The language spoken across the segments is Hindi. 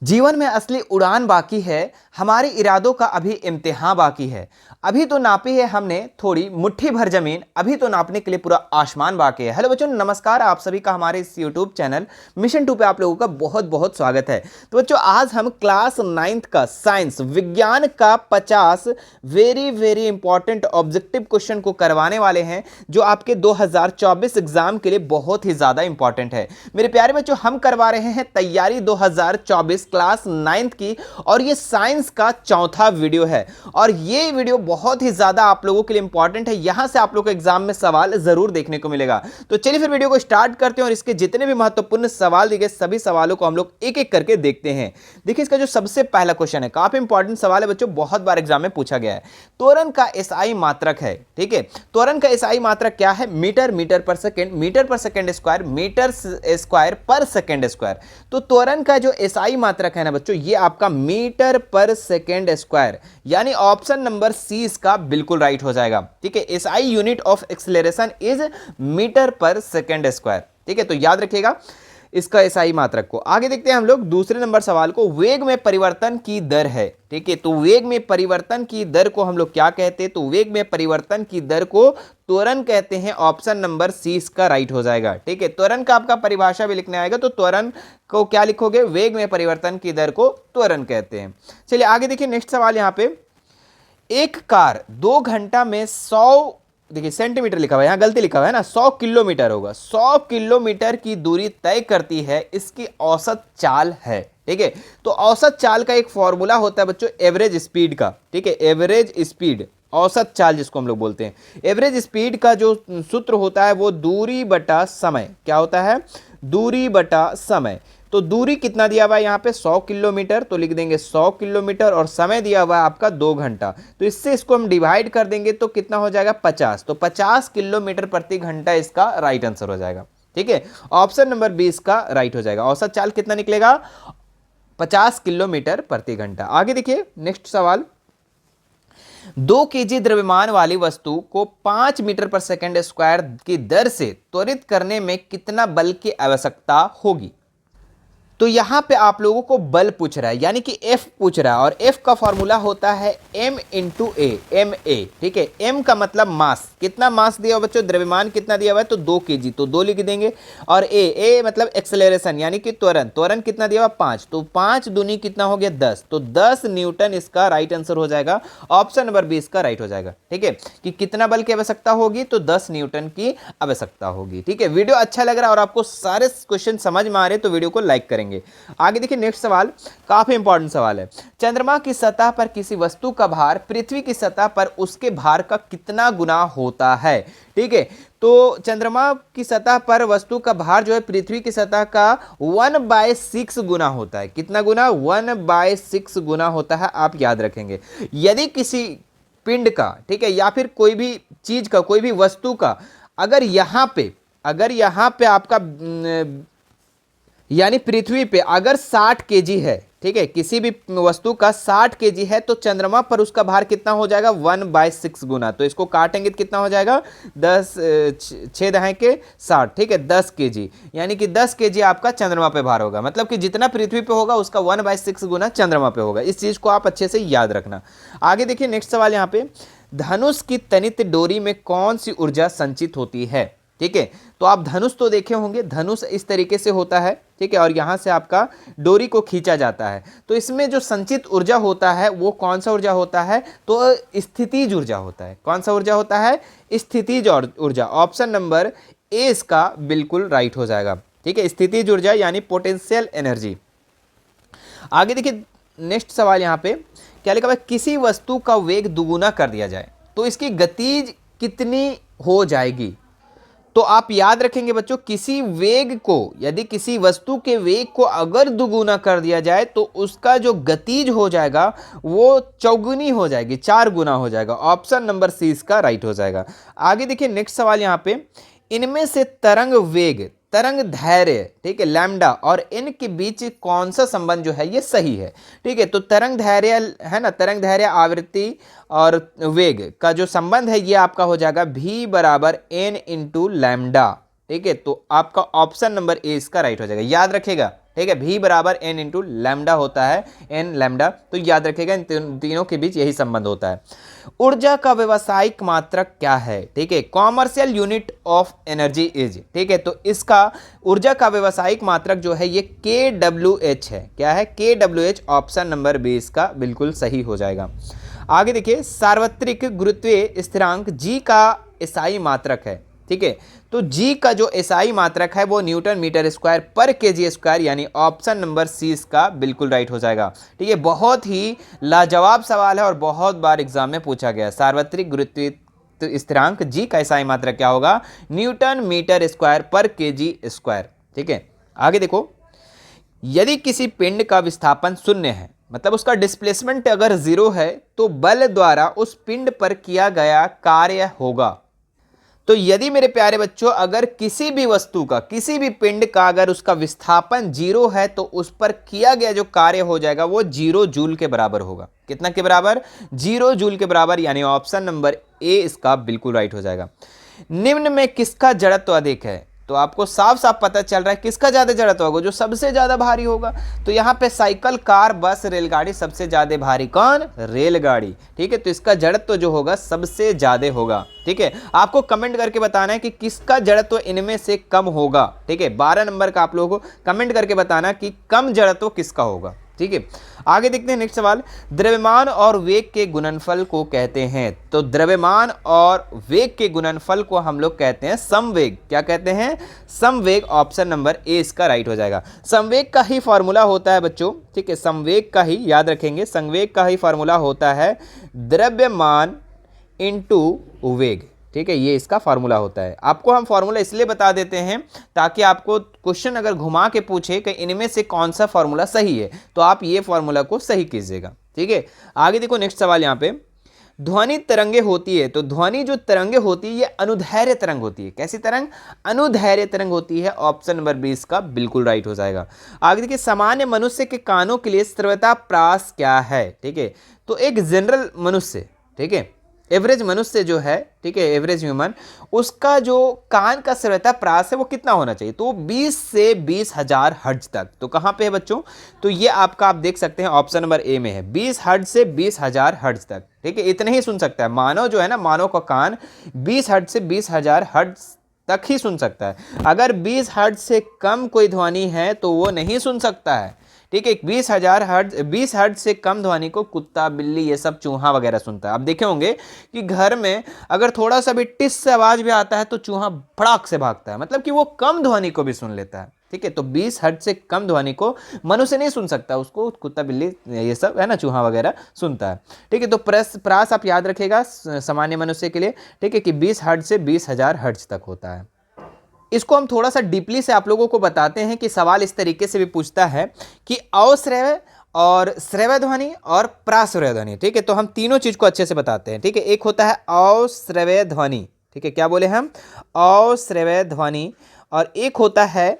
जीवन में असली उड़ान बाकी है, हमारे इरादों का अभी इम्तिहान बाकी है। अभी तो नापी है हमने थोड़ी मुट्ठी भर जमीन, अभी तो नापने के लिए पूरा आसमान बाकी है। हेलो बच्चों, नमस्कार। आप सभी का हमारे इस यूट्यूब चैनल मिशन 2 पे आप लोगों का बहुत बहुत स्वागत है। तो बच्चों, आज हम क्लास 9th का साइंस विज्ञान का 50 very very important objective question को करवाने वाले हैं, जो आपके 2024 एग्जाम के लिए बहुत ही ज्यादा इंपॉर्टेंट है। मेरे प्यारे बच्चों, हम करवा रहे हैं तैयारी 2024 क्लास 9th की, और ये साइंस का चौथा वीडियो है। और ये वीडियो बहुत ही ज्यादा आप लोगों के लिए इंपॉर्टेंट है। यहां से आप लोगों को एग्जाम में सवाल जरूर देखने को मिलेगा। तो चलिए फिर वीडियो को स्टार्ट करते हैं, और इसके जितने भी महत्वपूर्ण सवाल दिए गए सभी सवालों को हम लोग एक एक करके देखते हैं। देखिए, इसका जो सबसे पहला क्वेश्चन है, काफी इंपॉर्टेंट सवाल है बच्चों, बहुत बार एग्जाम में पूछा गया है। त्वरण का एसआई मात्रक है। ठीक है, त्वरण का एसआई मात्रक क्या है? Metre, metre per second, metre per second square, metre square पर सेकेंड स्क्वायर। तो त्वरण का जो एसआई मात्रक है ना बच्चों, ये आपका मीटर पर सेकेंड स्क्वायर, यानी ऑप्शन नंबर सी इसका बिल्कुल राइट हो जाएगा। ठीक है, SI unit of acceleration is metre per second square. ठीक है, तो याद रखिएगा इसका एसआई मात्रक को। आगे देखते हैं हम लोग दूसरे नंबर सवाल को। वेग में परिवर्तन की दर है। ठीक है, तो वेग में परिवर्तन की दर को हम लोग क्या कहते हैं? तो वेग में परिवर्तन की दर को त्वरण कहते हैं। ऑप्शन नंबर सी इसका राइट हो जाएगा। ठीक है, त्वरण का आपका परिभाषा भी लिखने आएगा, तो त्वरण को क्या लिखोगे? वेग में परिवर्तन की दर को त्वरण कहते हैं। चलिए आगे देखिए, नेक्स्ट सवाल यहां पे। एक कार 2 घंटा में 100, देखिए सेंटीमीटर लिखा हुआ है, यहां गलती लिखा हुआ है ना, 100 किलोमीटर होगा। 100 किलोमीटर की दूरी तय करती है, इसकी औसत चाल है। ठीक है, तो औसत चाल का एक फॉर्मूला होता है बच्चों, एवरेज स्पीड का। ठीक है, एवरेज स्पीड, औसत चाल जिसको हम लोग बोलते हैं। एवरेज स्पीड का जो सूत्र होता है वो दूरी बटा समय। क्या होता है? दूरी बटा समय। तो दूरी कितना दिया हुआ है यहाँ पे? 100 किलोमीटर, तो लिख देंगे 100 किलोमीटर, और समय दिया हुआ है आपका 2 घंटा। तो इससे इसको हम डिवाइड कर देंगे तो कितना हो जाएगा? 50। तो 50 किलोमीटर प्रति घंटा इसका राइट आंसर हो जाएगा। ठीक है, ऑप्शन नंबर 20 का राइट हो जाएगा। औसत चाल कितना निकलेगा? 50 किलोमीटर प्रति घंटा। आगे देखिए, नेक्स्ट सवाल। 2 केजी द्रव्यमान वाली वस्तु को 5 मीटर पर सेकेंड स्क्वायर की दर से त्वरित करने में कितना बल की आवश्यकता होगी? तो यहां पे आप लोगों को बल पूछ रहा है, यानी कि F पूछ रहा है, और F का फॉर्मूला होता है m into A, M A. ठीक है, m का मतलब मास। कितना मास दिया हुआ बच्चों? द्रव्यमान कितना दिया हुआ है? तो 2 केजी, तो 2 लिख देंगे। और ए मतलब एक्सेलरेशन, यानी कि त्वरण। त्वरण कितना दिया हुआ? 5, तो 5 दूनी कितना हो गया? 10, तो 10 न्यूटन इसका राइट आंसर हो जाएगा। ऑप्शन नंबर 20 का राइट हो जाएगा। ठीक है, कि कितना बल की आवश्यकता होगी? तो 10 न्यूटन की आवश्यकता होगी। ठीक है, वीडियो अच्छा लग रहा है और आपको सारे क्वेश्चन समझ में आ रहे तो वीडियो को लाइक करेंगे। आगे देखिए, नेक्स्ट सवाल काफी इंपॉर्टेंट सवाल है। चंद्रमा की सतह पर किसी वस्तु का भार पृथ्वी की सतह पर उसके भार का कितना गुना होता है? ठीक है, तो चंद्रमा की सतह पर वस्तु का भार जो है पृथ्वी की सतह का 1/6 गुना होता है। कितना गुना? 1/6 गुना होता है। आप याद रखेंगे, यदि किसी पिंड का, ठीक है, या फिर कोई भी चीज का, कोई भी वस्तु का, अगर यहां पे आपका यानी पृथ्वी पे अगर 60 केजी है, ठीक है, किसी भी वस्तु का 60 केजी है, तो चंद्रमा पर उसका भार कितना हो जाएगा? 1/6 गुना। तो इसको काटेंगे तो कितना हो जाएगा? 10 6 दहाई के 60। ठीक है, 10 केजी, यानी कि 10 केजी आपका चंद्रमा पे भार होगा। मतलब कि जितना पृथ्वी पे होगा उसका 1/6 गुना चंद्रमा पे होगा। इस चीज को आप अच्छे से याद रखना। आगे देखिए, नेक्स्ट सवाल यहाँ पे। धनुष की तनित डोरी में कौन सी ऊर्जा संचित होती है? ठीक है, तो आप धनुष तो देखे होंगे, धनुष इस तरीके से होता है। ठीक है, और यहां से आपका डोरी को खींचा जाता है। तो इसमें जो संचित ऊर्जा होता है वो कौन सा ऊर्जा होता है? तो स्थितिज ऊर्जा होता है। कौन सा ऊर्जा होता है? स्थितिज ऊर्जा। ऑप्शन नंबर ए इसका बिल्कुल राइट हो जाएगा। ठीक है, स्थितिज ऊर्जा यानी पोटेंशियल एनर्जी। आगे देखिए, नेक्स्ट सवाल यहां पे क्या लिखा हुआ है? किसी वस्तु का वेग दुगुना कर दिया जाए तो इसकी गतिज कितनी हो जाएगी? तो आप याद रखेंगे बच्चों, किसी वेग को, यदि किसी वस्तु के वेग को अगर दुगुना कर दिया जाए तो उसका जो गतिज हो जाएगा वो चौगुनी हो जाएगी, 4 गुना हो जाएगा। ऑप्शन नंबर सी इसका राइट हो जाएगा। आगे देखिए, नेक्स्ट सवाल यहाँ पे। इनमें से तरंग वेग, तरंग धैर्य, ठीक है, लैम्डा और एन के बीच कौन सा संबंध जो है ये सही है? ठीक है, तो तरंग धैर्य है ना, तरंग धैर्य, आवृत्ति और वेग का जो संबंध है ये आपका हो जाएगा v बराबर n इंटू लैम्डा। ठीक है, तो आपका ऑप्शन नंबर ए इसका राइट हो जाएगा। याद रखेगा, ठीक है, V बराबर N इंटू लैम्डा होता है, N लैम्डा। तो याद रखिएगा इन तीनों के बीच यही संबंध होता है। ऊर्जा का व्यावसायिक मात्रक क्या है? ठीक है, commercial unit of energy is. ठीक है, तो इसका ऊर्जा का व्यावसायिक मात्रक जो है ये kWh है। क्या है? kWh। ऑप्शन नंबर 20 का बिल्कुल सही हो जाएगा। आगे देखिए, सार्वत्रिक गुरुत्वीय स्थिरांक G का एसआई मात्रक है। ठीक है, तो G का जो एसआई मात्रक है वो न्यूटन मीटर स्क्वायर पर केजी स्क्वायर, यानी ऑप्शन नंबर सी इसका बिल्कुल राइट हो जाएगा। ठीक है, बहुत ही लाजवाब सवाल है और बहुत बार एग्जाम में पूछा गया। सार्वत्रिक गुरुत्वीय स्थिरांक G का एसआई मात्रक क्या होगा? न्यूटन मीटर स्क्वायर पर केजी स्क्वायर। ठीक है, आगे देखो, यदि किसी पिंड का विस्थापन शून्य है, मतलब उसका डिस्प्लेसमेंट अगर 0 है, तो बल द्वारा उस पिंड पर किया गया कार्य होगा। तो यदि मेरे प्यारे बच्चों अगर किसी भी वस्तु का, किसी भी पिंड का अगर उसका विस्थापन 0 है, तो उस पर किया गया जो कार्य हो जाएगा वो 0 जूल के बराबर होगा। कितना के बराबर? 0 जूल के बराबर, यानी ऑप्शन नंबर ए इसका बिल्कुल राइट हो जाएगा। निम्न में किसका जड़त्व अधिक है? तो आपको साफ साफ पता चल रहा है किसका ज्यादा जड़त्व होगा, जो सबसे ज्यादा भारी होगा। तो यहाँ पे साइकिल, कार, बस, रेलगाड़ी, सबसे ज्यादा भारी कौन? रेलगाड़ी। ठीक है, तो इसका जड़त्व जो होगा सबसे ज्यादा होगा। ठीक है, आपको कमेंट करके बताना है कि किसका जड़त्व इनमें से कम होगा। ठीक है, 12 नंबर का आप लोगों को कमेंट करके बताना कि कम जड़त्व किसका होगा। ठीक है, आगे देखते हैं नेक्स्ट सवाल। द्रव्यमान और वेग के गुणनफल को कहते हैं। तो द्रव्यमान और वेग के गुणनफल को हम लोग कहते हैं समवेग। क्या कहते हैं? समवेग। ऑप्शन नंबर ए इसका राइट हो जाएगा। समवेग का ही फॉर्मूला होता है बच्चों, ठीक है, समवेग का ही याद रखेंगे, समवेग का ही फॉर्मूला होता है द्रव्यमान इंटू वेग। ठीक है, ये इसका फार्मूला होता है। आपको हम फार्मूला इसलिए बता देते हैं ताकि आपको क्वेश्चन अगर घुमा के पूछे कि इनमें से कौन सा फार्मूला सही है, तो आप ये फार्मूला को सही कीजिएगा। ठीक है, आगे देखो नेक्स्ट सवाल। यहाँ पे ध्वनि तरंगे होती है, तो ध्वनि जो तरंगे होती है ये अनुदैर्घ्य तरंग होती है। कैसी तरंग? अनुदैर्घ्य तरंग होती है। ऑप्शन नंबर 20 का बिल्कुल राइट हो जाएगा। आगे देखिए, सामान्य मनुष्य के कानों के लिए श्रव्यता प्रास क्या है? ठीक है, तो एक जनरल मनुष्य, ठीक है, एवरेज मनुष्य जो है, ठीक है, एवरेज ह्यूमन, उसका जो कान का श्रव्यता प्रास है वो कितना होना चाहिए? तो 20 से 20,000 हर्ट्ज तक। तो कहाँ पे है बच्चों? तो ये आपका आप देख सकते हैं ऑप्शन नंबर ए में है, 20 हर्ट्ज से 20,000 हर्ट्ज तक। ठीक है, इतने ही सुन सकता है मानव जो है ना, मानव का कान 20 हर्ट्ज से 20,000 हर्ट्ज तक ही सुन सकता है। अगर 20 हर्ट्ज से कम कोई ध्वनि है तो वो नहीं सुन सकता है। ठीक है, 20,000 हर्ट्ज, 20 हर्ट्ज से कम ध्वनि को कुत्ता, बिल्ली, ये सब चूहा वगैरह सुनता है। आप देखे होंगे कि घर में अगर थोड़ा सा भी टिस से आवाज भी आता है तो चूहा फड़ाक से भागता है, मतलब कि वो कम ध्वनि को भी सुन लेता है। ठीक है, तो 20 हर्ट्ज से कम ध्वनि को मनुष्य नहीं सुन सकता, उसको कुत्ता, बिल्ली, ये सब है ना, चूहा वगैरह सुनता है। ठीक है, तो प्रास आप याद रखेगा सामान्य मनुष्य के लिए। ठीक है, कि 20 हर्ट्ज से 20,000 हर्ट्ज तक होता है। इसको हम थोड़ा सा डीपली से आप लोगों को बताते हैं कि सवाल इस तरीके से भी पूछता है कि अश्रव्य और श्रव्य ध्वनि और प्राश्रव्य ध्वनि। ठीक है, तो हम तीनों चीज को अच्छे से बताते हैं। ठीक है, एक होता है अश्रव्य ध्वनि, ठीक है, क्या बोले हम? अश्रव्य ध्वनि। और एक होता है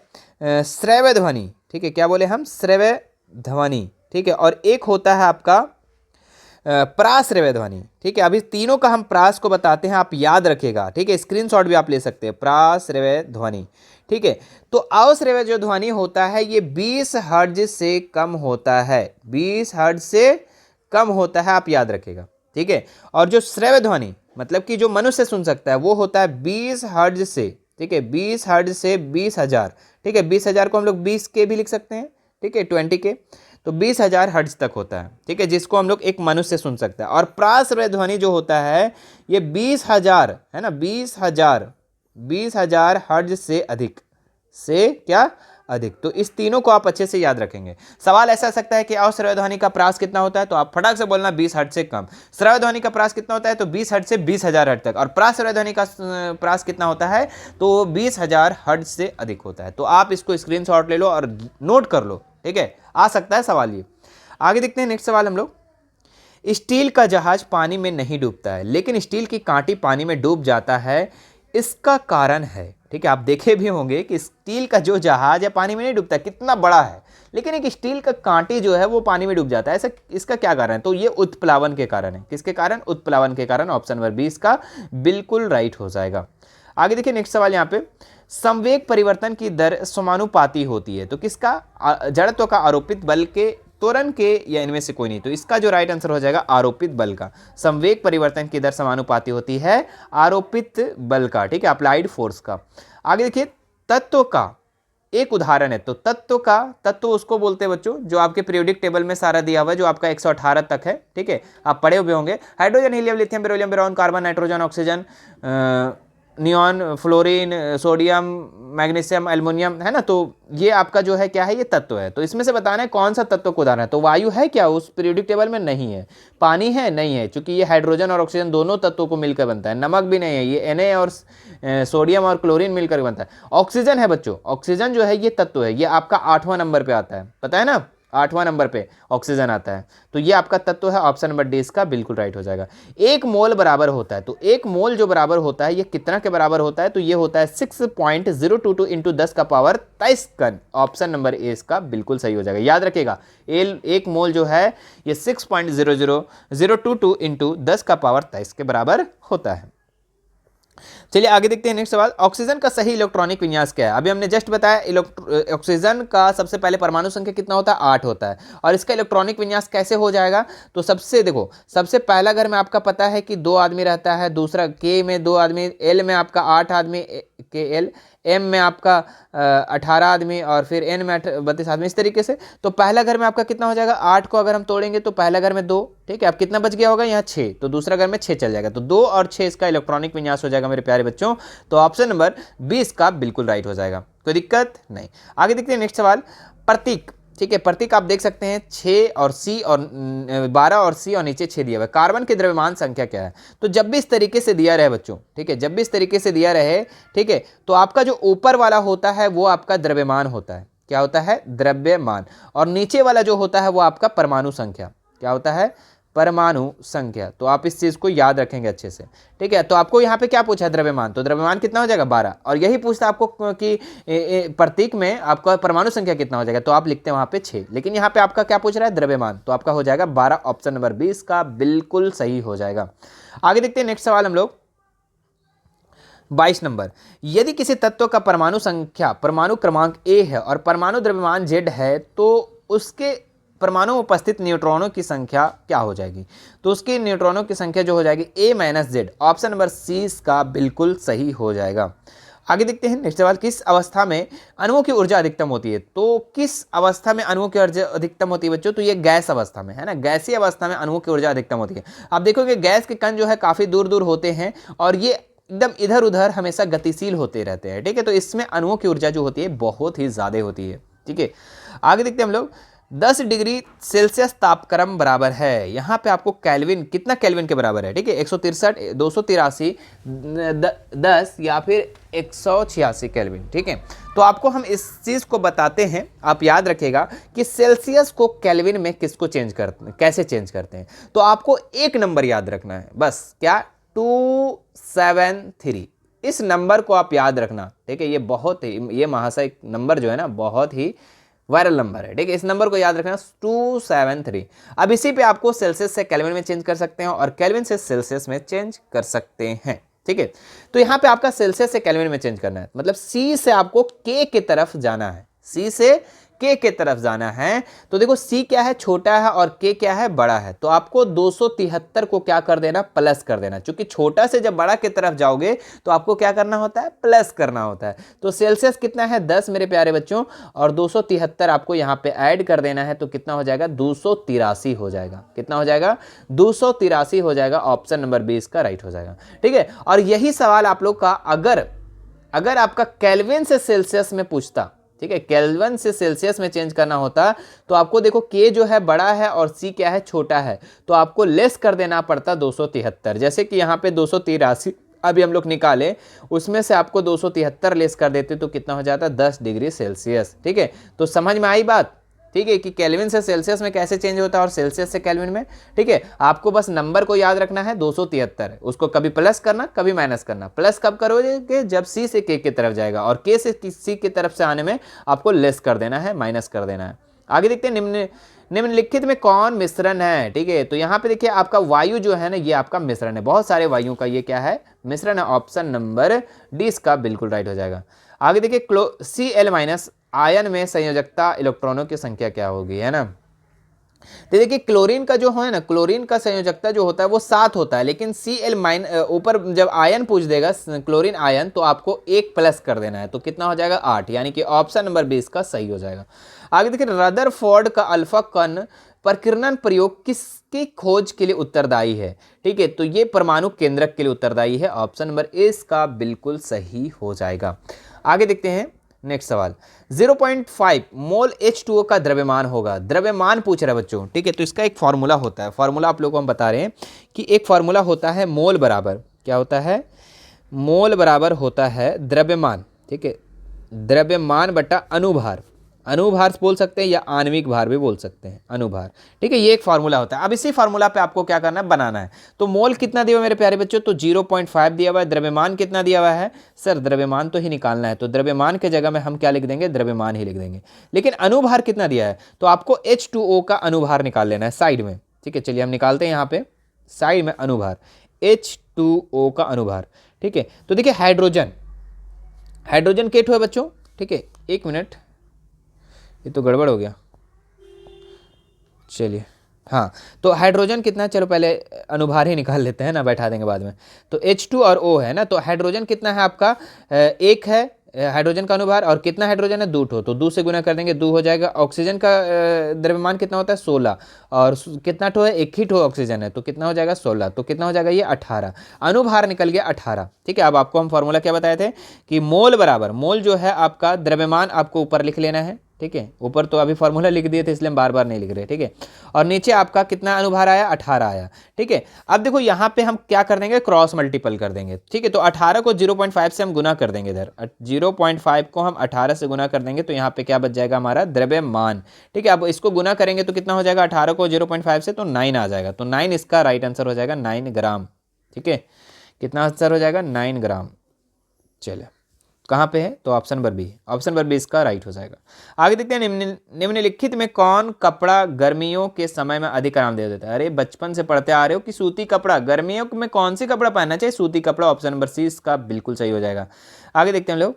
श्रव्य ध्वनि, ठीक है, क्या बोले हम? श्रव्य ध्वनि। ठीक है, और एक होता है आपका प्राश्रव्य ध्वनि। ठीक है, अभी तीनों का हम प्रास को बताते हैं, आप याद रखेगा। ठीक है, स्क्रीनशॉट भी आप ले सकते हैं, प्राश्रव्य ध्वनि। ठीक है, तो अश्रव्य जो ध्वनि होता है ये 20 हर्ट्ज से कम होता है, 20 हर्ट्ज से कम होता है, आप याद रखेगा। ठीक है, और जो श्रव्य ध्वनि मतलब कि जो मनुष्य सुन सकता है वो होता है 20 हर्ट्ज से। ठीक है, 20 हर्ट्ज से 20,000। ठीक है, 20,000 को हम लोग 20 के भी लिख सकते हैं। ठीक है, 20 के, तो 20,000 हर्ट्ज तक होता है। ठीक है, जिसको हम लोग एक मनुष्य सुन सकता है। और प्राश्रव्य ध्वनि जो होता है ये 20,000 है ना, 20,000 हर्ट्ज से अधिक, से क्या अधिक। तो इस तीनों को आप अच्छे से याद रखेंगे। सवाल ऐसा आ सकता है कि अश्रव्य ध्वनि का प्रास कितना होता है, तो आप फटाक से बोलना 20 हर्ट्ज से कम। श्रव्य ध्वनि का प्रास कितना होता है, तो 20 हर्ट्ज से 20,000 हर्ट्ज तक। और प्राश्रव्य ध्वनि का प्रास कितना होता है, तो 20,000 हर्ट्ज से अधिक होता है। तो आप इसको स्क्रीनशॉट ले लो और नोट कर लो। ठीक है, आ सकता है सवाल ये। आगे देखते हैं नेक्स्ट सवाल हम लोग। स्टील का जहाज पानी में नहीं डूबता है, लेकिन स्टील की कांटी पानी में डूब जाता है, इसका कारण है। ठीक है, आप देखे भी होंगे कि स्टील का जो जहाज है पानी में नहीं डूबता, कितना बड़ा है, लेकिन एक स्टील का कांटी जो है वो पानी में डूब जाता है। ऐसा इसका क्या कारण है? तो ये उत्प्लावन के कारण है। किसके कारण? उत्प्लावन के कारण। ऑप्शन नंबर 20 का बिल्कुल राइट हो जाएगा। आगे देखिए नेक्स्ट सवाल यहाँ पे, संवेग परिवर्तन की दर समानुपाती होती है। तो किसका? जड़त्व का आरोपित बल के, त्वरण के, या इनमें से कोई नहीं। तो इसका जो राइट आंसर हो जाएगा आरोपित बल का। संवेग परिवर्तन की दर समानुपाती होती है आरोपित बल का, ठीक है, अप्लाइड फोर्स का। आगे देखिए, तत्व का एक उदाहरण है। तो तत्व उसको बोलते हैं बच्चों जो आपके पीरियोडिक टेबल में सारा दिया हुआ है, जो आपका 118 तक है, ठीक है, आप पढ़े हुए होंगे। Hydrogen, helium, lithium, beryllium, boron, carbon, nitrogen, oxygen, neon, fluorine, sodium, magnesium, aluminium, है ना। तो ये आपका जो है क्या है, ये तत्व है। तो इसमें से बताना है कौन सा तत्व को उदाहरण है। तो वायु है क्या उस पीरियोडिक टेबल में? नहीं है। पानी है? नहीं है, क्योंकि ये हाइड्रोजन और ऑक्सीजन दोनों तत्वों को मिलकर बनता है। नमक भी नहीं है, ये Na और सोडियम और क्लोरीन मिलकर बनता है। ऑक्सीजन है बच्चों, ऑक्सीजन जो है ये तत्व है, ये आपका 8वां नंबर पे आता है, पता है ना, 8वां नंबर पे ऑक्सीजन आता है। तो ये आपका तत्व है, ऑप्शन नंबर डी इसका बिल्कुल राइट हो जाएगा। एक मोल बराबर होता है, तो एक मोल जो बराबर होता है ये कितना के बराबर होता है? तो ये होता है 6.022 इंटू 10 का पावर 23 कन। ऑप्शन नंबर ए इसका बिल्कुल सही हो जाएगा। याद रखिएगा, एक मोल जो है ये 6.00022 इंटू 10 का पावर 23 के बराबर होता है। चलिए आगे देखते हैं नेक्स्ट सवाल। ऑक्सीजन का सही इलेक्ट्रॉनिक विन्यास क्या है? अभी हमने जस्ट बताया ऑक्सीजन का सबसे पहले परमाणु संख्या कितना होता है? 8 होता है। और इसका इलेक्ट्रॉनिक विन्यास कैसे हो जाएगा? तो सबसे पहला घर में आपका पता है कि 2 आदमी रहता है, दूसरा के में 2 आदमी, एल में आपका 8 आदमी के एल, एम में आपका 18 आदमी, और फिर एन में 32 आदमी, इस तरीके से। तो पहला घर में आपका कितना हो जाएगा? 8 को अगर हम तोड़ेंगे तो पहला घर में 2, ठीक है, अब कितना बच गया होगा यहाँ? 6। तो दूसरा घर में 6 चल जाएगा। तो 2 और 6 इसका इलेक्ट्रॉनिक विन्यास हो जाएगा मेरे प्यारे बच्चों। तो ऑप्शन नंबर 20 का बिल्कुल राइट हो जाएगा, कोई दिक्कत नहीं। आगे देखते हैं नेक्स्ट सवाल। प्रतीक, ठीक है, प्रतीक आप देख सकते हैं 6 और सी और 12 और सी और नीचे 6 दिया हुआ है। कार्बन की द्रव्यमान संख्या क्या है? तो जब भी इस तरीके से दिया रहे बच्चों, ठीक है, जब भी इस तरीके से दिया रहे, ठीक है, तो आपका जो ऊपर वाला होता है वो आपका द्रव्यमान होता है। क्या होता है? द्रव्यमान। और नीचे वाला जो होता है वो आपका परमाणु संख्या। क्या होता है? परमाणु संख्या। तो आप इस चीज को याद रखेंगे अच्छे से, ठीक है। तो आपको यहाँ पे क्या पूछा है? द्रव्यमान। तो द्रव्यमान कितना हो जाएगा? 12। और यही पूछता आपको कि प्रतीक में आपका परमाणु संख्या कितना हो जाएगा? तो आप लिखते हैं वहां पे 6, लेकिन यहाँ पे आपका क्या पूछ रहा है? द्रव्यमान। तो आपका हो जाएगा 12, ऑप्शन नंबर 20 का बिल्कुल सही हो जाएगा। आगे देखते हैं नेक्स्ट सवाल हम लोग। 22 नंबर। यदि किसी तत्व का परमाणु संख्या, परमाणु क्रमांक A है और परमाणु द्रव्यमान Z है, तो उसके परमाणु में उपस्थित न्यूट्रॉनों की संख्या क्या हो जाएगी? तो उसकी न्यूट्रॉनों की संख्या जो हो जाएगी A minus Z। Option number C इसका बिल्कुल सही हो जाएगा। आगे देखते हैं नेक्स्ट सवाल। किस अवस्था में अणुओं की ऊर्जा अधिकतम होती है? तो किस अवस्था में अणुओं की ऊर्जा अधिकतम होती है बच्चों? तो ये गैस अवस्था में, है ना, गैसीय अवस्था में अणुओं की ऊर्जा अधिकतम होती है। आप देखोगे गैस के कण जो है काफी दूर दूर होते हैं और ये एकदम इधर उधर हमेशा गतिशील होते रहते हैं, ठीक है। तो इसमें अणुओं की ऊर्जा जो होती है बहुत ही ज्यादा होती है, ठीक है। आगे देखते हैं हम लोग। 10 डिग्री सेल्सियस तापक्रम बराबर है, यहाँ पे आपको केल्विन, कितना केल्विन के बराबर है? ठीक है, 163, 283, 10 या फिर 186 केल्विन, ठीक है। तो आपको हम इस चीज को बताते हैं, आप याद रखिएगा कि सेल्सियस को केल्विन में किसको चेंज करते हैं, कैसे चेंज करते हैं। तो आपको एक नंबर याद रखना है बस, क्या? 273। इस नंबर को आप याद रखना, ठीक है। ये बहुत ही, ये महाशय नंबर जो है ना बहुत ही वायरल नंबर है, ठीक है। इस नंबर को याद रखना 273। अब इसी पे आपको सेल्सियस से केल्विन में चेंज कर सकते हैं और केल्विन से सेल्सियस में चेंज कर सकते हैं, ठीक है। तो यहाँ पे आपका सेल्सियस से केल्विन में चेंज करना है, मतलब सी से आपको के की तरफ जाना है, सी से के की तरफ जाना है। तो देखो सी क्या है? छोटा है और के क्या है? बड़ा है। तो आपको 273 को क्या कर देना? प्लस कर देना। क्योंकि छोटा से जब बड़ा की तरफ जाओगे तो आपको क्या करना होता है? प्लस करना होता है। तो सेल्सियस कितना है? 10 मेरे प्यारे बच्चों, और 273 आपको यहाँ पे ऐड कर देना है। तो कितना हो जाएगा? 283 हो जाएगा। कितना हो जाएगा? 283 हो जाएगा। ऑप्शन नंबर 20 का राइट हो जाएगा, ठीक है। और यही सवाल आप लोग का अगर आपका केल्विन से सेल्सियस में पूछता, ठीक है, केल्विन से सेल्सियस में चेंज करना होता, तो आपको देखो के जो है बड़ा है और सी क्या है? छोटा है। तो आपको लेस कर देना पड़ता 273। जैसे कि यहाँ पे 283 अभी हम लोग निकाले, उसमें से आपको 273 लेस कर देते तो कितना हो जाता? 10 डिग्री सेल्सियस, ठीक है। तो समझ में आई बात, ठीक है, कि केल्विन से सेल्सियस में कैसे चेंज होता है और सेल्सियस से केल्विन में, ठीक है। आपको बस नंबर को याद रखना है 273, उसको कभी प्लस करना कभी माइनस करना। प्लस कब करोगे? जब सी से के की तरफ जाएगा, और के से सी की तरफ से आने में आपको लेस कर देना है, माइनस कर देना है। आगे देखते हैं निम्नलिखित में कौन मिश्रण है, ठीक है। तो यहाँ पे देखिए आपका वायु जो है ना ये आपका मिश्रण है, बहुत सारे वायुओं का ये क्या है? मिश्रण है। ऑप्शन नंबर डी इसका बिल्कुल राइट हो जाएगा। आगे देखिए Cl माइनस आयन में संयोजकता इलेक्ट्रॉनों की संख्या क्या होगी, है ना। तो देखिए क्लोरीन का जो है ना, क्लोरीन का संयोजकता जो होता है वो 7 होता है, लेकिन Cl ऊपर जब आयन पूछ देगा क्लोरीन आयन तो आपको 1 प्लस कर देना है, तो कितना हो जाएगा 8, यानी कि ऑप्शन नंबर 20 का सही हो जाएगा। आगे देखिए रदरफोर्ड का अल्फा कण प्रकीर्णन प्रयोग किसकी खोज के लिए उत्तरदायी है, ठीक है, तो ये परमाणु केंद्रक के लिए उत्तरदायी है, ऑप्शन नंबर ए इसका बिल्कुल सही हो जाएगा। आगे देखते हैं नेक्स्ट सवाल। 0.5 मोल H2O का द्रव्यमान होगा, द्रव्यमान पूछ रहा है बच्चों, ठीक है, तो इसका एक फॉर्मूला होता है, फॉर्मूला आप लोगों को हम बता रहे हैं कि एक फॉर्मूला होता है मोल बराबर, क्या होता है, मोल बराबर होता है द्रव्यमान, ठीक है, द्रव्यमान बटा अनुभार, अनुभार बोल सकते हैं या आणविक भार भी बोल सकते हैं, अनुभार, ठीक है, ये एक फार्मूला होता है। अब इसी फार्मूला पे आपको क्या करना है, बनाना है। तो मोल कितना दिया हुआ मेरे प्यारे बच्चों, तो 0.5 दिया हुआ है। द्रव्यमान कितना दिया हुआ है, सर द्रव्यमान तो ही निकालना है, तो द्रव्यमान के जगह में हम क्या लिख देंगे, द्रव्यमान ही लिख देंगे। लेकिन अनुभार कितना दिया है, तो आपको H2O का अनुभार निकाल लेना है साइड में, ठीक है, चलिए हम निकालते हैं यहाँ पे साइड में अनुभार, H2O का अनुभार, ठीक है। तो देखिए हाइड्रोजन, हाइड्रोजन केटो है बच्चों, ठीक है, एक मिनट ये तो गड़बड़ हो गया, चलिए हाँ, तो हाइड्रोजन कितना है, चलो पहले अनुभार ही निकाल लेते हैं ना, बैठा देंगे बाद में। तो H2 और O है ना, तो हाइड्रोजन कितना है आपका, 1 है हाइड्रोजन का अनुभार, और कितना हाइड्रोजन है, 2 ठो, तो 2 से गुना कर देंगे 2 हो जाएगा। ऑक्सीजन का द्रव्यमान कितना होता है 16, और कितना ठो है, 1 ही ठो ऑक्सीजन है, तो कितना हो जाएगा 16, तो कितना हो जाएगा ये 18, अनुभार निकल गया 18, ठीक है। अब आपको हम फॉर्मूला क्या बताए थे कि मोल बराबर, मोल जो है आपका द्रव्यमान आपको ऊपर लिख लेना है, ठीक है, ऊपर तो अभी फॉर्मूला लिख दिए थे इसलिए हम बार बार नहीं लिख रहे, ठीक है, और नीचे आपका कितना अनुभार आया, 18 आया, ठीक है। अब देखो यहाँ पे हम क्या कर देंगे, क्रॉस मल्टीपल कर देंगे, ठीक है, तो 18 को 0.5 से हम गुना कर देंगे, इधर 0.5 को हम 18 से गुना कर देंगे, तो यहाँ पे क्या बच जाएगा हमारा द्रव्यमान, ठीक है। अब इसको गुना करेंगे तो कितना हो जाएगा, 18 को 0.5 से, तो 9 आ जाएगा, तो 9 इसका राइट आंसर हो जाएगा, 9 ग्राम, ठीक है, कितना आंसर हो जाएगा 9 ग्राम। चलिए कहाँ पे है, तो option number B, option number B इसका राइट हो जाएगा। आगे देखते हैं निम्नलिखित में कौन कपड़ा गर्मियों के समय में अधिक आराम दे देता है। अरे बचपन से पढ़ते आ रहे हो कि सूती कपड़ा, गर्मियों में कौन सी कपड़ा पहनना चाहिए, सूती कपड़ा, ऑप्शन नंबर सी इसका बिल्कुल सही हो जाएगा। आगे देखते हैं लोग,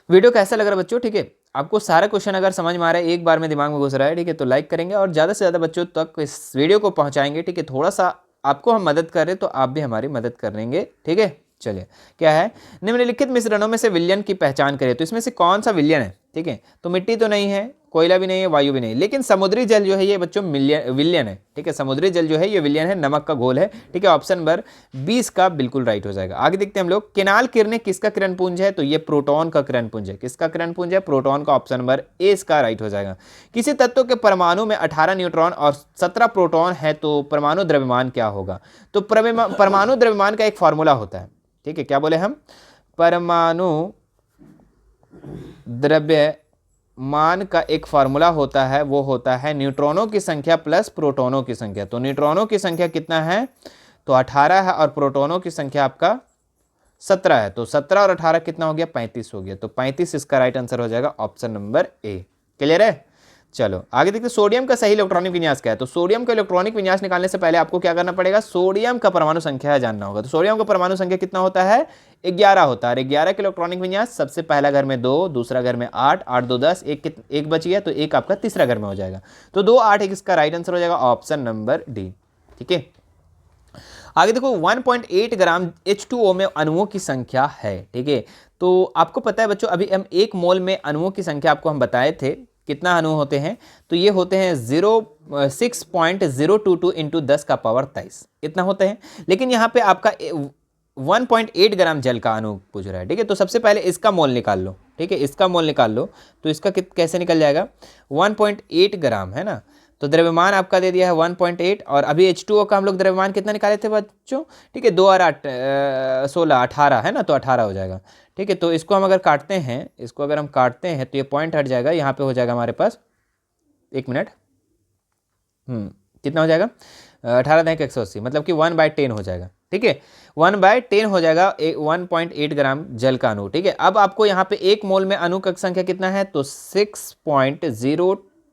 वीडियो कैसा लग रहा है बच्चों, ठीक है, आपको सारा क्वेश्चन अगर समझ में आ रहा है, एक बार में दिमाग में घुस रहा है, ठीक है, तो लाइक करेंगे और ज़्यादा से ज़्यादा बच्चों तक इस वीडियो को पहुँचाएंगे, ठीक है, थोड़ा सा आपको हम मदद कर रहे तो आप भी हमारी मदद करेंगे, ठीक है। चलिए क्या है, निम्नलिखित मिश्रणों में से विलयन की पहचान करें, तो इसमें से कौन सा विलयन है, ठीक है, तो मिट्टी तो नहीं है, कोयला भी नहीं है, वायु भी नहीं, लेकिन समुद्री जल जो है ये बच्चों विलयन है, ठीक है, समुद्री जल जो है ये विलयन है, नमक का घोल है, ठीक है, ऑप्शन नंबर 20 का बिल्कुल राइट हो जाएगा। आगे देखते हैं हम लोग, किनाल किरणें किसका किरण पुंज है, तो ये प्रोटॉन का किरण पुंज है, किसका किरण पुंज है, प्रोटॉन का, ऑप्शन नंबर ए इसका राइट हो जाएगा। किसी तत्व के परमाणु में 18 न्यूट्रॉन और 17 प्रोटॉन है तो परमाणु द्रव्यमान क्या होगा, तो परमाणु द्रव्यमान का एक फॉर्मूला होता है, ठीक है, क्या बोले हम, परमाणु द्रव्यमान का एक फार्मूला होता है, वो होता है न्यूट्रॉनों की संख्या प्लस प्रोटॉनों की संख्या। तो न्यूट्रॉनों की संख्या कितना है, तो 18 है, और प्रोटॉनों की संख्या आपका 17 है, तो 17 और 18 कितना हो गया, 35 हो गया, तो 35 इसका राइट आंसर हो जाएगा, ऑप्शन नंबर ए। क्लियर है, चलो आगे देखते हैं, सोडियम का सही इलेक्ट्रॉनिक विन्यास क्या है, तो सोडियम का इलेक्ट्रॉनिक विन्यास निकालने से पहले आपको क्या करना पड़ेगा, सोडियम का परमाणु संख्या जानना होगा। तो सोडियम का परमाणु संख्या कितना होता है, 11 होता है, 11 का इलेक्ट्रॉनिक विन्यास, सबसे पहला घर में 2, दूसरा घर में 8, 8 2 10, एक बच गया, तो एक आपका तीसरा घर में हो जाएगा, तो 2 8 1 इसका राइट आंसर हो जाएगा, ऑप्शन नंबर डी, ठीक है। आगे देखो 1.8 ग्राम H2O में अणुओं की संख्या है, ठीक है, तो आपको पता है बच्चों, अभी हम 1 मोल में अणुओं की संख्या आपको हम बताए थे, कितना अणु होते हैं, तो ये होते हैं 6.022 इंटू 10 का पावर 23, इतना होते हैं। लेकिन यहाँ पे आपका 1.8 ग्राम जल का अणु पूछ रहा है, ठीक है, तो सबसे पहले इसका मोल निकाल लो, ठीक है, इसका मोल निकाल लो, तो इसका कैसे निकल जाएगा, 1.8 ग्राम है ना, तो द्रव्यमान आपका दे दिया है 1.8, और अभी H2O का हम लोग द्रव्यमान कितना निकाले थे बच्चों, ठीक है, 2 और 8 16 18 है ना, तो 18 हो जाएगा, ठीक है। तो इसको हम अगर काटते हैं, इसको अगर हम काटते हैं तो ये पॉइंट हट जाएगा, यहाँ पे हो जाएगा हमारे पास, एक मिनट, कितना हो जाएगा, 18 × 180, मतलब कि 1/10 हो जाएगा, ठीक है, 1/10 हो जाएगा 1.8 ग्राम जल का अणु, ठीक है। अब आपको यहाँ पे 1 मोल में अणु का संख्या कितना है, तो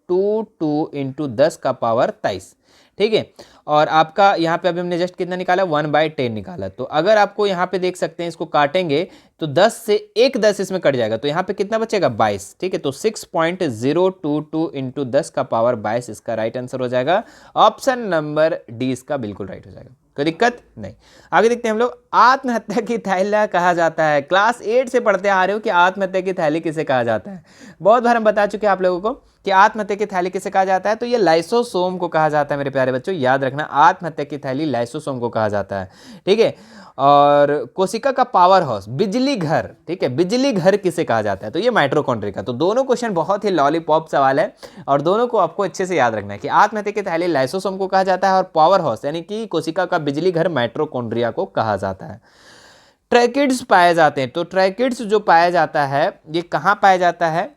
0.22 इंटू 10 का पावर 23, ठीक है। और आपका यहाँ पे अभी हमने जस्ट कितना निकाला, 1/10 निकाला। तो अगर आपको यहाँ पे देख सकते हैं, इसको काटेंगे तो 10 से एक 10 इसमें कट जाएगा, तो यहाँ पे कितना बचेगा, 22, ठीक है। तो 6.022 इंटू 10 का पावर 22 इसका राइट आंसर हो जाएगा। ऑप्शन नंबर डी इसका बिल्कुल राइट हो जाएगा, कोई दिक्कत नहीं। आगे देखते हैं हम लोग, आत्महत्या की थैली कहा जाता है। क्लास 8 से पढ़ते आ रहे हो कि आत्महत्या की थैली किसे कहा जाता है। बहुत बार हम बता चुके हैं आप लोगों को कि आत्महत्या की थैली किसे कहा जाता है, तो ये लाइसोसोम को कहा जाता है मेरे प्यारे बच्चों, याद रखना, आत्महत्या की थैली लाइसोसोम को कहा जाता है, ठीक है। और कोशिका का पावर हाउस, बिजली घर, ठीक है, बिजली घर किसे कहा जाता है, तो ये माइटोकॉन्ड्रिया का। तो दोनों क्वेश्चन बहुत ही लॉलीपॉप सवाल है और दोनों को आपको अच्छे से याद रखना है कि आत्महत्या की थैली लाइसोसोम को कहा जाता है और पावर हाउस यानी कि कोशिका का बिजली घर माइटोकॉन्ड्रिया को कहा जाता है। ट्रैकिड्स पाए जाते हैं, तो ट्रैकिड्स जो पाया जाता है ये कहाँ पाया जाता है,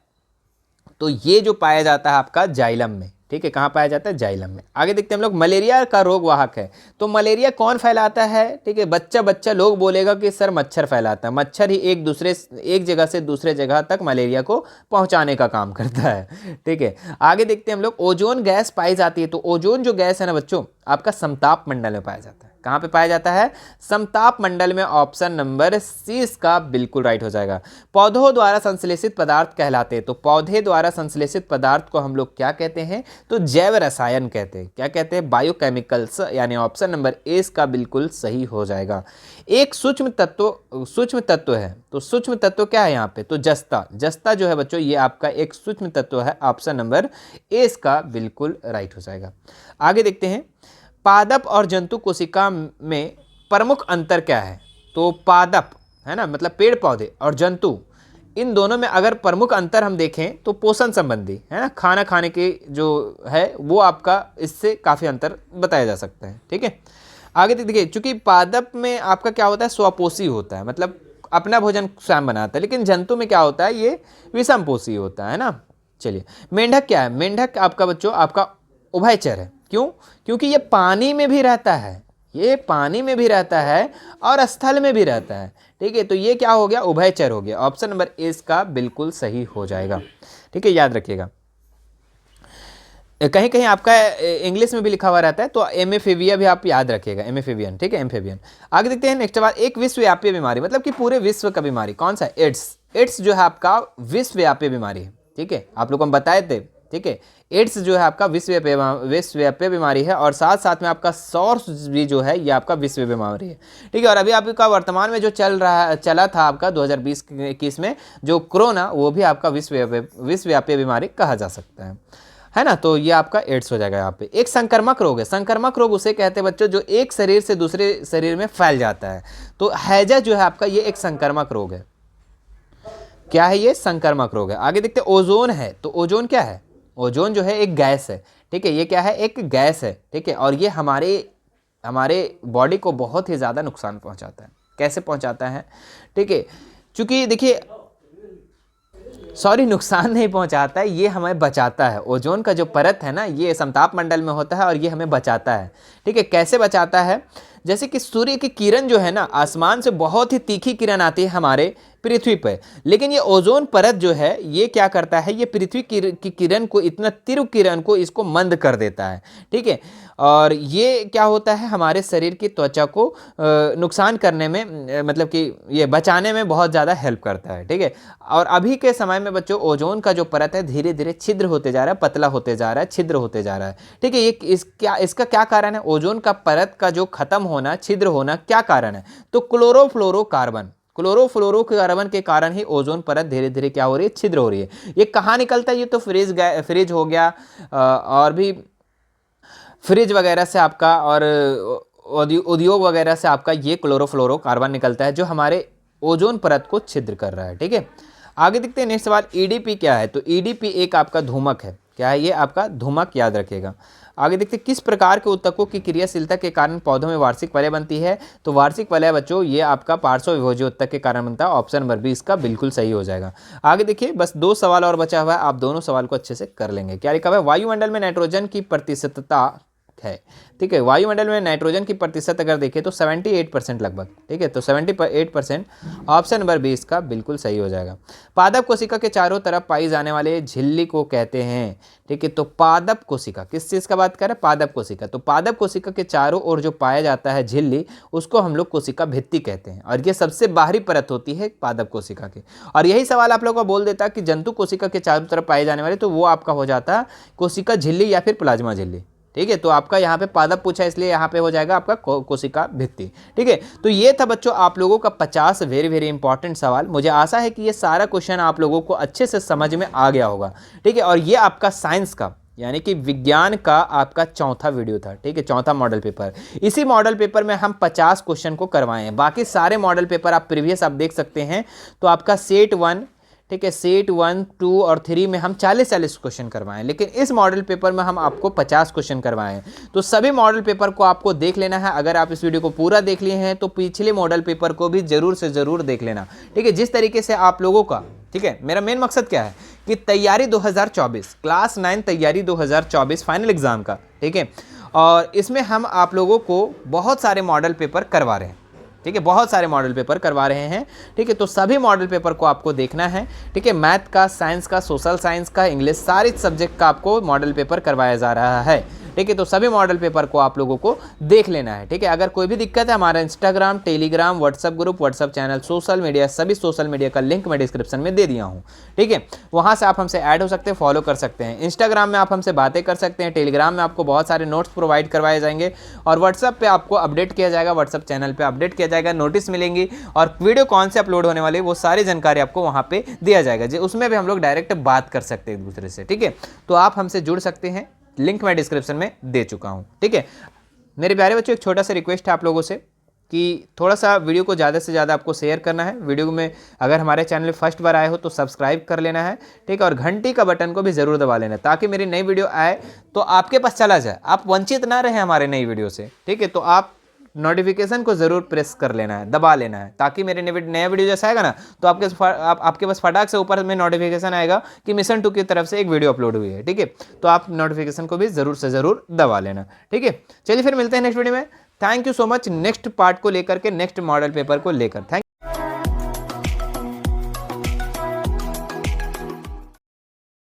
तो ये जो पाया जाता है आपका जाइलम में, ठीक है। कहाँ पाया जाता है, जाइलम में। आगे देखते हैं हम लोग, मलेरिया का रोग वाहक है, तो मलेरिया कौन फैलाता है, ठीक है। बच्चा लोग बोलेगा कि सर मच्छर फैलाता है, मच्छर ही एक जगह से दूसरे जगह तक मलेरिया को पहुंचाने का काम करता है, ठीक है। आगे देखते हैं हम लोग, ओजोन गैस पाई जाती है, तो ओजोन जो गैस है ना बच्चों, आपका समताप मंडल में पाया जाता है। कहाँ पे पाया जाता है, समताप मंडल में। ऑप्शन नंबर सी इसका बिल्कुल राइट हो जाएगा। पौधों द्वारा संश्लेषित पदार्थ कहलाते हैं, तो पौधे द्वारा संश्लेषित पदार्थ को हम लोग क्या कहते हैं, तो जैव रसायन कहते हैं। क्या कहते हैं, बायोकेमिकल्स, यानी ऑप्शन नंबर ए इसका बिल्कुल सही हो जाएगा। एक सूक्ष्म तत्व है, तो सूक्ष्म तत्व क्या है यहाँ पे, तो जस्ता जो है बच्चों, ये आपका एक सूक्ष्म तत्व है। ऑप्शन नंबर ए इसका बिल्कुल राइट हो जाएगा। आगे देखते हैं, पादप और जंतु कोशिका में प्रमुख अंतर क्या है, तो पादप है ना, मतलब पेड़ पौधे, और जंतु, इन दोनों में अगर प्रमुख अंतर हम देखें तो पोषण संबंधी है ना, खाना खाने के जो है वो आपका इससे काफ़ी अंतर बताया जा सकता है, ठीक है। आगे देखिए, चूंकि पादप में आपका क्या होता है, स्वपोषी होता है, मतलब अपना भोजन स्वयं बनाता है, लेकिन जंतु में क्या होता है, ये विषमपोषी होता है ना। चलिए, मेंढक क्या है, मेंढक आपका बच्चों आपका उभयचर है। क्यों, क्योंकि ये पानी में भी रहता है, ये पानी में भी रहता है और स्थल में भी रहता है, ठीक है। तो ये क्या हो गया, उभयचर हो गया। ऑप्शन नंबर ए इसका बिल्कुल सही हो जाएगा, ठीक है, याद रखिएगा। कहीं कहीं आपका इंग्लिश में भी लिखा हुआ रहता है, तो एमेफेबिया भी आप याद रखिएगा, एमेफेबियन, ठीक है, एम्फेबियन। आगे देखते हैं नेक्स्ट बार, एक विश्वव्यापी बीमारी, मतलब कि पूरे विश्व का बीमारी कौन सा, एड्स जो है आपका विश्वव्यापी बीमारी है, ठीक है, आप लोग को हम बताए थे, ठीक है। एड्स जो है आपका विश्वव्यापी बीमारी है, और साथ साथ में आपका सॉर्स भी जो है ये आपका विश्व बीमारी है, ठीक है। और अभी आपका वर्तमान में जो चला था आपका 2020-21 में जो कोरोना, वो भी आपका विश्वव्यापी बीमारी कहा जा सकता है ना। तो ये आपका एड्स हो जाएगा। यहाँ पे एक संक्रमक रोग है, संक्रमक रोग उसे कहते हैं बच्चों जो एक शरीर से दूसरे शरीर में फैल जाता है। तो हैजा जो है आपका ये एक संक्रमक रोग है। क्या है ये, संक्रमक रोग है। आगे देखते हैं, ओजोन है, तो ओजोन क्या है, ओजोन जो है एक गैस है, ठीक है, ये क्या है, एक गैस है, ठीक है। और ये हमारे बॉडी को बहुत ही ज़्यादा नुकसान पहुंचाता है। कैसे पहुंचाता है, ठीक है, चूंकि देखिए, सॉरी, नुकसान नहीं पहुंचाता है, ये हमें बचाता है। ओजोन का जो परत है ना, ये समताप मंडल में होता है और ये हमें बचाता है, ठीक है। कैसे बचाता है, जैसे कि सूर्य की किरण जो है ना, आसमान से बहुत ही तीखी किरण आती है हमारे पृथ्वी पर, लेकिन ये ओजोन परत जो है ये क्या करता है, ये पृथ्वी की किरण को, इतना तीव्र किरण को इसको मंद कर देता है, ठीक है। और ये क्या होता है, हमारे शरीर की त्वचा को नुकसान करने में, मतलब कि ये बचाने में बहुत ज़्यादा हेल्प करता है, ठीक है। और अभी के समय में बच्चों ओजोन का जो परत है धीरे धीरे छिद्र होते जा रहा है, पतला होते जा रहा है, छिद्र होते जा रहा है, ठीक है। ये इसका क्या कारण है, ओजोन का परत का जो खत्म होना, छिद्र होना, क्या कारण है, तो क्लोरोफ्लोरोकार्बन के कारण ही ओजोन परत धीरे धीरे क्या हो रही है, छिद्र हो रही है। ये कहाँ निकलता है, ये तो फ्रिज हो गया, और भी फ्रिज वगैरह से आपका, और उद्योग वगैरह से आपका ये क्लोरोफ्लोरोकार्बन निकलता है जो हमारे ओजोन परत को छिद्र कर रहा है, ठीक है। आगे देखते हैं नेक्स्ट सवाल, ईडीपी क्या है, तो ईडीपी एक आपका धूमक है। क्या है ये, आपका धूमक, याद रखिएगा। आगे देखते हैं, किस प्रकार के उत्तकों की क्रियाशीलता के कारण पौधों में वार्षिक वलय बनती है, तो वार्षिक वलय बच्चों ये आपका पार्श्व विभोजी उत्तक के कारण बनता है। ऑप्शन नंबर बी इसका बिल्कुल सही हो जाएगा। आगे देखिए, बस 2 सवाल और बचा हुआ है, आप दोनों सवाल को अच्छे से कर लेंगे। क्या लिखा हुआ है, वायुमंडल में नाइट्रोजन की प्रतिशतता है। ठीक है, वायुमंडल में नाइट्रोजन की प्रतिशत अगर देखें तो 78% लगभग। ठीक है, तो 78% ऑप्शन नंबर 20 का बिल्कुल सही हो जाएगा। पादप कोशिका के चारों तरफ पाई जाने वाले झिल्ली को कहते हैं। ठीक है, तो पादप कोशिका किस चीज़ का बात कर रहे हैं? पादप कोशिका। तो पादप कोशिका के चारों ओर जो पाया जाता है झिल्ली, उसको हम लोग कोशिका भित्ति कहते हैं, और ये सबसे बाहरी परत होती है पादप कोशिका की। और यही सवाल आप लोगों को बोल देता कि जंतु कोशिका के चारों तरफ पाए जाने वाले, तो वो आपका हो जाता कोशिका झिल्ली या फिर प्लाज्मा झिल्ली। ठीक है, तो आपका यहाँ पे पादप पूछा इसलिए यहाँ पे हो जाएगा आपका कोशिका भित्ति। ठीक है, तो ये था बच्चों आप लोगों का 50 वेरी इंपॉर्टेंट सवाल। मुझे आशा है कि ये सारा क्वेश्चन आप लोगों को अच्छे से समझ में आ गया होगा। ठीक है, और ये आपका साइंस का यानी कि विज्ञान का आपका चौथा वीडियो था। ठीक है, चौथा मॉडल पेपर। इसी मॉडल पेपर में हम 50 क्वेश्चन को करवाए हैं। बाकी सारे मॉडल पेपर आप प्रीवियस आप देख सकते हैं। तो आपका सेट 1, ठीक है, सेट 1, 2 और 3 में हम 40 क्वेश्चन करवाएं, लेकिन इस मॉडल पेपर में हम आपको 50 क्वेश्चन करवाएं। तो सभी मॉडल पेपर को आपको देख लेना है। अगर आप इस वीडियो को पूरा देख लिए हैं तो पिछले मॉडल पेपर को भी जरूर से जरूर देख लेना। ठीक है, जिस तरीके से आप लोगों का, ठीक है, मेरा मेन मकसद क्या है कि तैयारी 2024 क्लास 9 तैयारी 2024 फाइनल एग्जाम का। ठीक है, और इसमें हम आप लोगों को बहुत सारे मॉडल पेपर करवा रहे हैं। ठीक है, बहुत सारे मॉडल पेपर करवा रहे हैं। ठीक है, तो सभी मॉडल पेपर को आपको देखना है। ठीक है, मैथ का, साइंस का, सोशल साइंस का, इंग्लिश, सारे सब्जेक्ट का आपको मॉडल पेपर करवाया जा रहा है। ठीक है, तो सभी मॉडल पेपर को आप लोगों को देख लेना है। ठीक है, अगर कोई भी दिक्कत है हमारा Instagram, Telegram, WhatsApp group, WhatsApp channel, social media, सभी सोशल मीडिया का लिंक मैं डिस्क्रिप्शन में दे दिया हूँ। ठीक है, वहाँ से आप हमसे ऐड हो सकते हैं, फॉलो कर सकते हैं। इंस्टाग्राम में आप हमसे बातें कर सकते हैं, टेलीग्राम में आपको बहुत सारे नोट्स प्रोवाइड करवाए जाएंगे, और व्हाट्सएप पे आपको अपडेट किया जाएगा, व्हाट्सएप चैनल पे अपडेट किया जाएगा, नोटिस मिलेंगी, और वीडियो कौन से अपलोड होने वाली वो सारी जानकारी आपको वहाँ पे दिया जाएगा, जी उसमें भी हम लोग डायरेक्ट बात कर सकते हैं एक दूसरे से। ठीक है, तो आप हमसे जुड़ सकते हैं, लिंक मैं डिस्क्रिप्शन में दे चुका हूं। ठीक है, मेरे प्यारे बच्चों, एक छोटा सा रिक्वेस्ट है आप लोगों से कि थोड़ा सा वीडियो को ज़्यादा से ज़्यादा आपको शेयर करना है। वीडियो में अगर हमारे चैनल फर्स्ट बार आए हो तो सब्सक्राइब कर लेना है। ठीक है, और घंटी का बटन को भी ज़रूर दबा लेना है, ताकि मेरी नई वीडियो आए तो आपके पास चला जाए, आप वंचित ना रहे हमारे नई वीडियो से। ठीक है, तो आप नोटिफिकेशन को जरूर प्रेस कर लेना है, दबा लेना है, ताकि मेरे नया वीडियो जैसा आएगा ना तो आपके पास फटाक से ऊपर में नोटिफिकेशन आएगा कि मिशन 2 की तरफ से एक वीडियो अपलोड हुई है। ठीक है, तो आप नोटिफिकेशन को भी जरूर से जरूर दबा लेना। ठीक है, चलिए फिर मिलते हैं नेक्स्ट वीडियो में। Thank you so much. Next part को लेकर के, नेक्स्ट मॉडल पेपर को लेकर थैंक